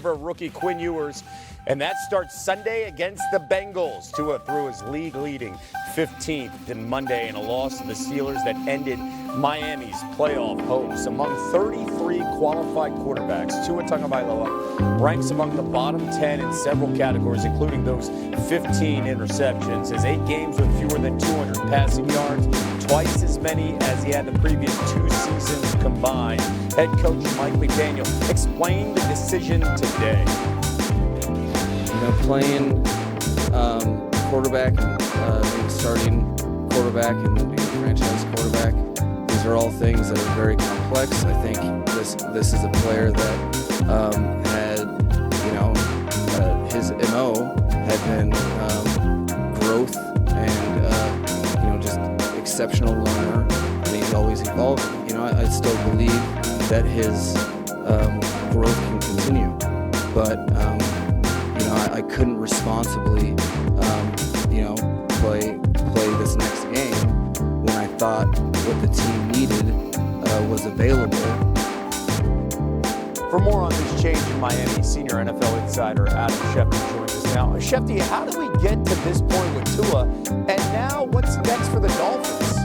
for rookie Quinn Ewers. And that starts Sunday against the Bengals. Tua threw his league-leading 15th in Monday in a loss to the Steelers that ended Miami's playoff hopes. Among 33 qualified quarterbacks, Tua Tagovailoa ranks among the bottom 10 in several categories, including those 15 interceptions. His 8 games with fewer than 200 passing yards, twice as many as he had the previous 2 seasons combined. Head coach Mike McDaniel explained the decision today. Playing quarterback and being starting quarterback and then being a franchise quarterback, these are all things that are very complex. I think this is a player that had, his MO had been growth and, just exceptional learner, and he's always evolving. I still believe that his growth can continue, but I couldn't responsibly, play this next game when I thought what the team needed was available. For more on this change in Miami, senior NFL insider Adam Schefter joins us now. Shefty, how do we get to this point with Tua? And now what's next for the Dolphins?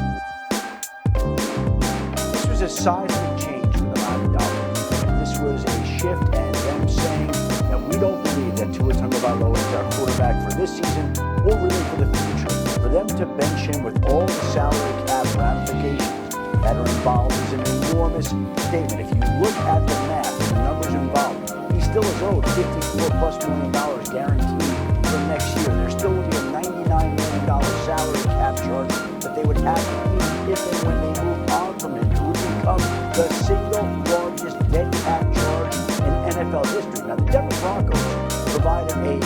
This was a seismic change for the Miami Dolphins. This was a shift and them saying that we don't believe that Tua Tagovailoa is our quarterback for this season or really for the future. For them to bench him with all the salary cap ramifications that are involved is an enormous statement. If you look at the math and the numbers involved, he still is owed $54+ million guaranteed for next year. There still will be a $99 million salary cap charge that they would have to eat if and when they move on from him. It would become the single largest dead cap charge in NFL history. Now, the Denver Broncos provided a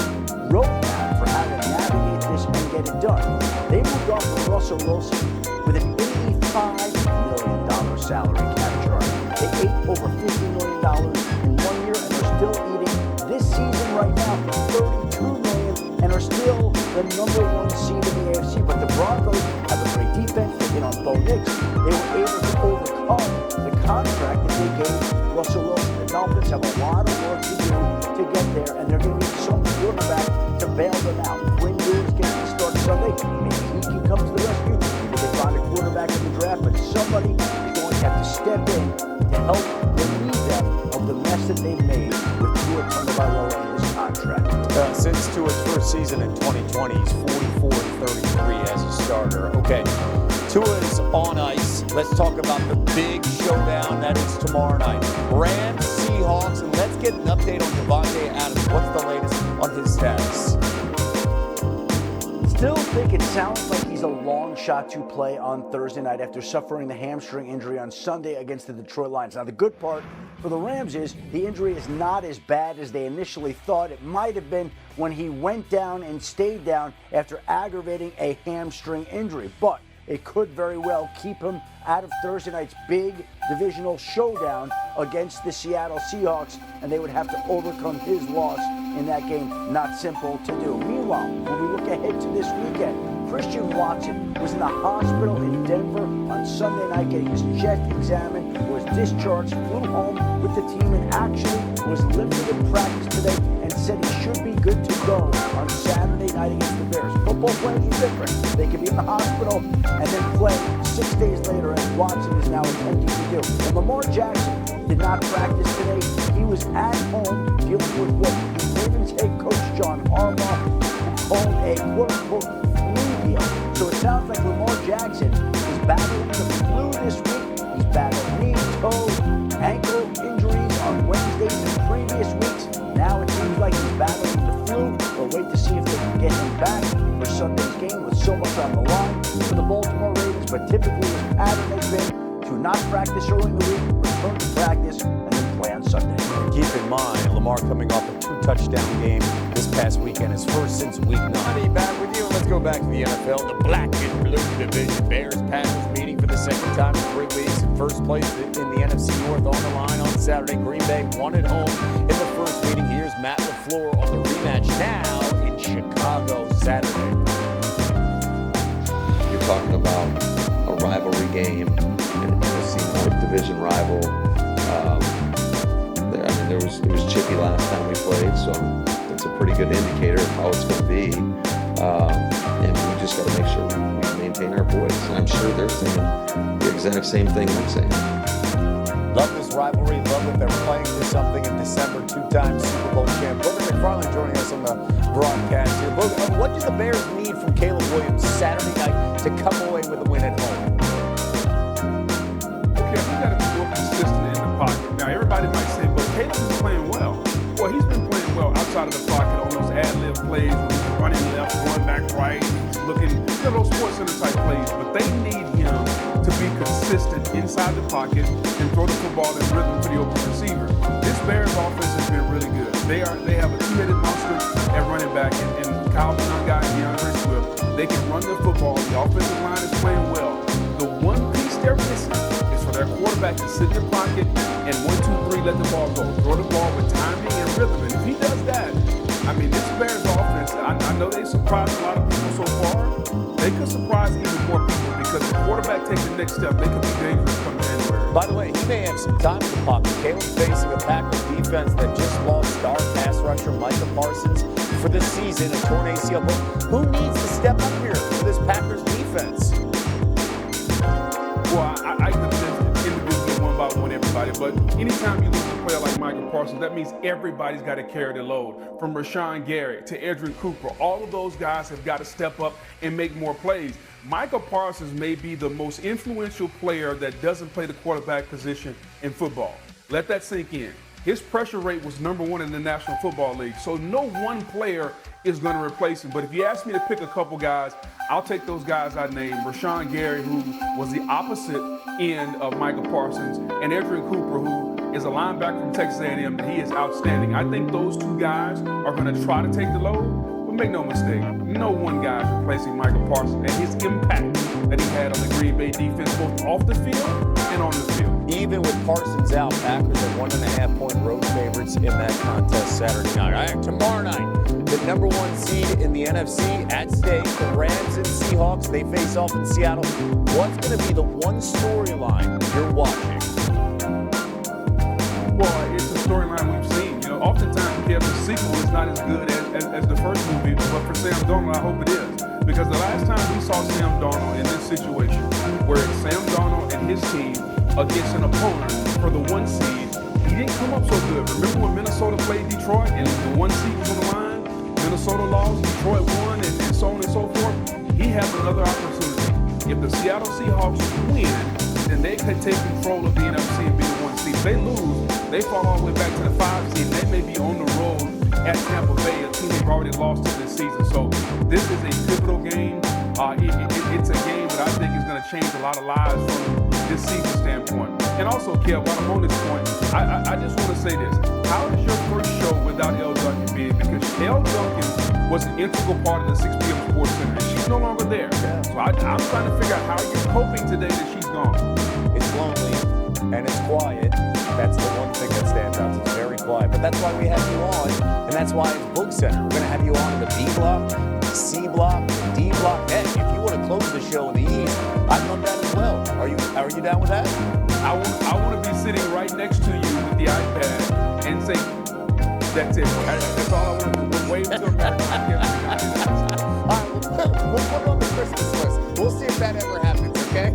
roadmap for how to navigate this and get it done. They moved off of Russell Wilson with an $85 million salary cap charge. They ate over $50 million in 1 year and are still eating this season right now $32 million and are still the #1 seed in the AFC. But the Broncos have a great defense. They hit on Bo Nix. They were able to overcome the contract that they gave Russell Wilson. The Dolphins have a lot of work to do to get there, and they're going to need some quarterback to bail them out. Quinn Ewers gets to start Sunday. Maybe he can come to the rescue. Maybe they find a quarterback in the draft, but somebody is going to have to step in to help relieve them of the mess that they've made with Tua Tagovailoa in his contract. Since Tua's first season in 2020, he's 44-33 as a starter. Okay, Tua is on ice. Let's talk about the big showdown that is tomorrow night. Rams, Seahawks, and let's get an update on Devontae Adams. What's the latest on his status? Still think it sounds like he's a long shot to play on Thursday night after suffering the hamstring injury on Sunday against the Detroit Lions. Now, the good part for the Rams is the injury is not as bad as they initially thought. It might have been when he went down and stayed down after aggravating a hamstring injury, but it could very well keep him out of Thursday night's big divisional showdown against the Seattle Seahawks, and they would have to overcome his loss in that game. Not simple to do. Meanwhile, when we look ahead to this weekend, Christian Watson was in the hospital in Denver on Sunday night getting his chest examined, was discharged, flew home with the team, and actually was limited in practice today and said he should be good to go on Saturday night against the Bears. Football players are different. They can be in the hospital and then play 6 days later, as Watson is now attempting to do. And Lamar Jackson did not practice today. He was at home dealing with what the Ravens head coach John Harbaugh called a quote-unquote flu deal. So it sounds like Lamar Jackson is battling the flu this week. He's battled knee, toe, ankle injuries on Wednesdays and previous weeks. Now it seems like he's battling the flu. We'll wait to see if they can get him back for Sunday's game with so much on the line for the Baltimore Ravens. But typically his pattern has been to not practice early in the week, return to practice, and then play on Sunday. Keep in mind, Lamar coming off a 2-touchdown game this past weekend, his first since week 9. Back with you. Let's go back to the NFL. The black and blue division. Bears-Packers meeting for the second time in 3 weeks. In first place in the NFC North on the line on Saturday. Green Bay won at home in the first meeting. Here's Matt LaFleur on the rematch now in Chicago Saturday. You're talking about a rivalry game, an NFC North division rival. There was it was chippy last time we played, so it's a pretty good indicator of how it's going to be. And we just got to make sure we maintain our poise. And I'm sure they're saying the exact same thing I'm saying. Love this rivalry. Love that they're playing for something in December. Two-time Super Bowl champ Booger McFarland joining us on the broadcast here. Booger, what do the Bears need from Caleb Williams Saturday night to come away with a win at home? Okay, we got to be more consistent in the pocket. Now, everybody might say, but Caleb is playing well. Well, he's been playing well outside of the pocket on those ad-lib plays, running left, going back right, looking, those SportsCenter type plays. But they need him to be consistent inside the pocket and throw the football in rhythm for the open receiver. This Bears offense has been really good. They have a two-headed monster at running back, and Kyle Young and DeAndre Swift. They can run the football. The offensive line is playing well. The one piece they're missing is for their quarterback to sit in the pocket and 1, 2, 3, let the ball go. Throw the ball with timing and rhythm. And if he does that, I mean, this Bears offense, I know they surprised a lot of people so far. They could surprise even more people because if the quarterback takes the next step, they could be dangerous come January. By the way, he may have some time in the pocket. Caleb's facing a Packers defense that just lost star pass rusher Micah Parsons for the season, a torn ACL. But who needs to step up here for this Packers defense? Well, I could list individually one by one everybody, but anytime you lose a player like Micah Parsons, that means everybody's got to carry the load. From Rashawn Gary to Edrin Cooper, all of those guys have got to step up and make more plays. Micah Parsons may be the most influential player that doesn't play the quarterback position in football. Let that sink in. His pressure rate was #1 in the National Football League, so no one player is going to replace him. But if you ask me to pick a couple guys, I'll take those guys I named. Rashawn Gary, who was the opposite end of Micah Parsons, and Edrin Cooper, who is a linebacker from Texas A&M. He is outstanding. I think those two guys are going to try to take the load. But make no mistake, no one guy is replacing Micah Parsons and his impact that he had on the Green Bay defense, both off the field and on the field. Even with Parsons out, Packers are 1.5-point road favorites in that contest Saturday night. All right, tomorrow night, the #1 seed in the NFC at stake, the Rams and Seahawks. They face off in Seattle. What's going to be the one storyline you're watching? Well, it's a storyline we've seen. You know, oftentimes the sequel is not as good as the first movie, but for Sam Darnold, I hope it is. Because the last time we saw Sam Darnold in this situation, where it's Sam Darnold and his team against an opponent for the 1 seed, he didn't come up so good. Remember when Minnesota played Detroit and the 1 seed was on the line? Minnesota lost, Detroit won, and so on and so forth. He has another opportunity. If the Seattle Seahawks win, then they could take control of the NFC and be the 1 seed. If they lose, they fall all the way back to the 5 seed. They may be on the road at Tampa Bay, a team they've already lost to this season. So this is a pivotal game. It's a game that I think is going to change a lot of lives from this season standpoint. And also, Kev, while I'm on this point, I just want to say this. How is your first show without L. Duncan being? Because L. Duncan was an integral part of the 6 p.m. SportsCenter, and she's no longer there. So I'm trying to figure out how you're coping today that she's gone. It's lonely and it's quiet. That's the one thing that stands out. It's very quiet. But that's why we have you on, and that's why it's SportsCenter. We're going to have you on in the B block, the C block, the D block. Heck, if you want to close the show in the East, I'd love that as well. Are you down with that? I want to be sitting right next to you with the iPad and say, that's it. That's all I want to do. We'll wave to America. All right, we'll put it on the Christmas list. We'll see if that ever happens, okay?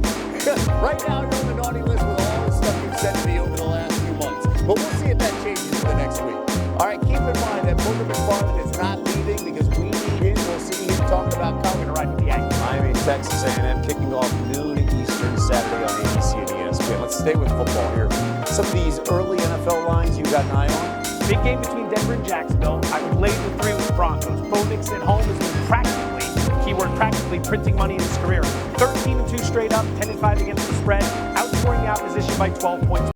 Right now, you're on the naughty list with all the stuff you've said to me over the last few months. But we'll see if that changes for the next week. All right, keep in mind that Booger McFarland is not leaving because we need him. We'll see him talking about coming right to the Yankees. Miami, Texas A&M kicking off noon Eastern Saturday on ABC and ESPN. Let's stay with football here. Some of these early NFL lines you got an eye on? Big game between Denver and Jacksonville. I would lay the 3 with the Broncos. Bo Nix at home has been practically printing money in his career. 13-2 straight up, 10-5 against the spread, outscoring the opposition by 12 points.